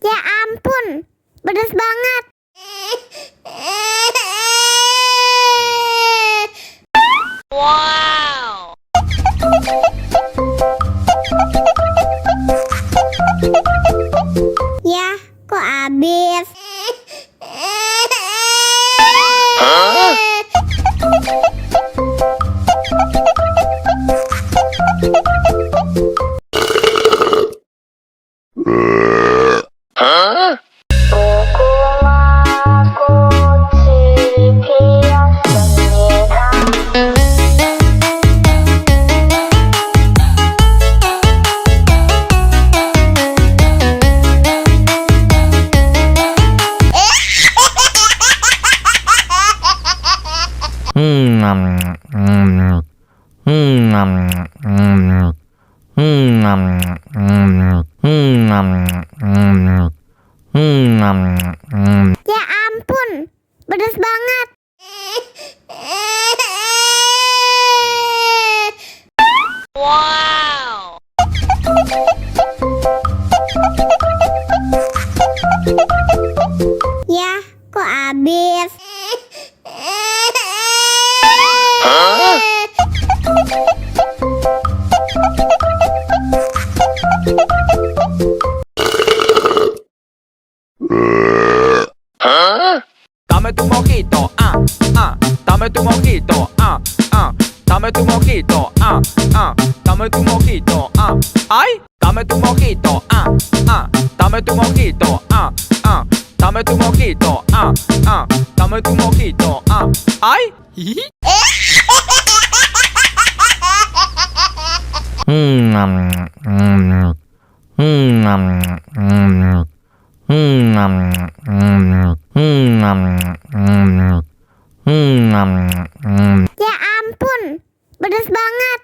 Ya ampun, pedas banget. Wow. Ya, kok habis? Ya ampun, pedas banget. Wow. Ya, kok habis? Dame tu mojito, dame tu mojito, dame tu mojito, dame tu mojito, ay, dame tu mojito, dame tu mojito, dame tu mojito, dame tu mojito, ay. Ya ampun, pedas banget.